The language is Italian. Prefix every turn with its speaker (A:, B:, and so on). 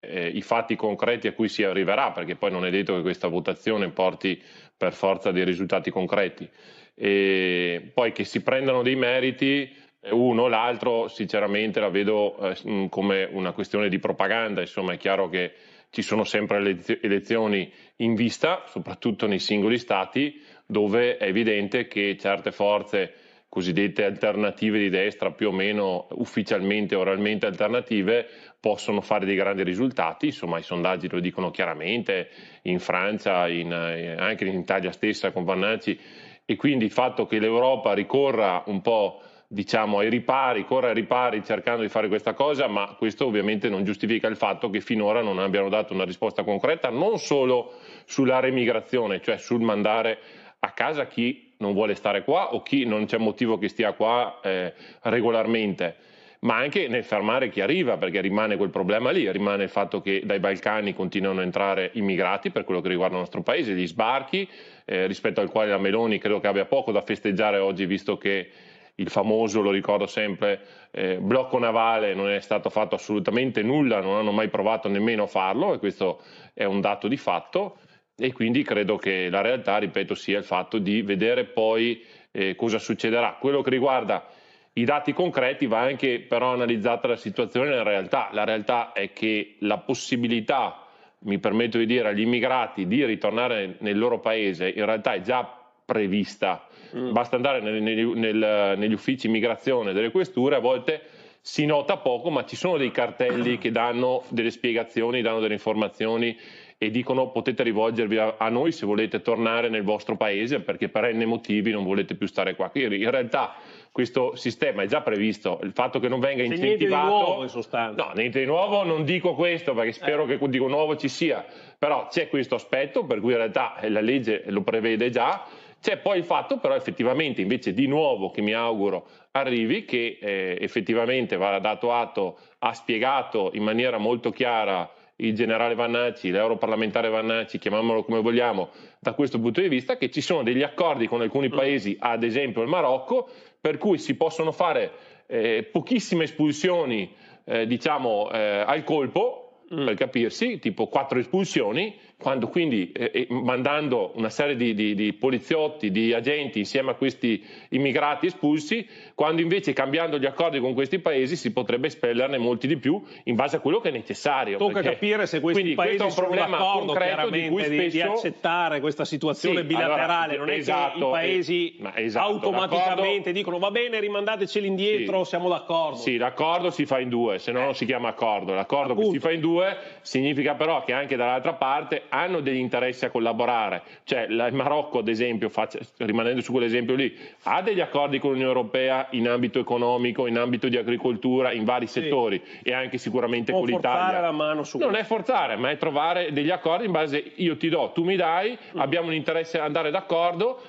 A: i fatti concreti a cui si arriverà, perché poi non è detto che questa votazione porti per forza dei risultati concreti. E poi che si prendano dei meriti uno o l'altro, sinceramente la vedo come una questione di propaganda. Insomma, è chiaro che ci sono sempre elezioni in vista, soprattutto nei singoli stati, dove è evidente che certe forze cosiddette alternative di destra, più o meno ufficialmente, oralmente alternative, possono fare dei grandi risultati. Insomma, i sondaggi lo dicono chiaramente, in Francia, anche in Italia stessa con Vannacci, e quindi il fatto che l'Europa ricorra un po', diciamo, ai ripari, corre ai ripari cercando di fare questa cosa, ma questo ovviamente non giustifica il fatto che finora non abbiano dato una risposta concreta, non solo sulla remigrazione, cioè sul mandare a casa chi non vuole stare qua o chi non c'è motivo che stia qua regolarmente, ma anche nel fermare chi arriva, perché rimane quel problema lì, rimane il fatto che dai Balcani continuano a entrare immigrati per quello che riguarda il nostro paese, gli sbarchi, rispetto al quale la Meloni credo che abbia poco da festeggiare oggi, visto che il famoso, lo ricordo sempre, blocco navale, non è stato fatto assolutamente nulla, non hanno mai provato nemmeno a farlo, e questo è un dato di fatto. E quindi credo che la realtà, ripeto, sia il fatto di vedere poi cosa succederà. Quello che riguarda i dati concreti va anche però analizzata la situazione nella realtà. La realtà è che la possibilità, mi permetto di dire, agli immigrati di ritornare nel loro paese in realtà è già prevista. Basta andare negli uffici immigrazione delle questure, a volte si nota poco, ma ci sono dei cartelli che danno delle spiegazioni, danno delle informazioni e dicono potete rivolgervi a noi se volete tornare nel vostro paese perché per N motivi non volete più stare qua. Quindi in realtà questo sistema è già previsto, il fatto che non venga incentivato...
B: Niente di nuovo in sostanza.
A: No, niente di nuovo, non dico questo perché spero che di nuovo ci sia, però c'è questo aspetto per cui in realtà la legge lo prevede già. C'è poi il fatto però effettivamente invece di nuovo che mi auguro arrivi, che effettivamente va dato atto, ha spiegato in maniera molto chiara il generale Vannacci, l'europarlamentare Vannacci, chiamiamolo come vogliamo, da questo punto di vista, che ci sono degli accordi con alcuni paesi, ad esempio il Marocco, per cui si possono fare pochissime espulsioni diciamo al colpo, per capirsi, tipo 4 espulsioni, quando quindi mandando una serie di poliziotti, di agenti insieme a questi immigrati espulsi, quando invece cambiando gli accordi con questi paesi si potrebbe espellerne molti di più in base a quello che è necessario.
B: Tocca capire se questi paesi sono d'accordo chiaramente di accettare questa situazione bilaterale, allora, non è che i paesi automaticamente dicono va bene rimandateceli indietro, siamo d'accordo.
A: Sì, l'accordo si fa in due, se no non si chiama accordo, l'accordo che si fa in due significa però che anche dall'altra parte hanno degli interessi a collaborare, cioè il Marocco ad esempio, rimanendo su quell'esempio lì, ha degli accordi con l'Unione Europea in ambito economico, in ambito di agricoltura, in vari settori e anche sicuramente con l'Italia.
B: Forzare la mano su
A: non è forzare, ma è trovare degli accordi in base, io ti do, tu mi dai, abbiamo un interesse ad andare d'accordo,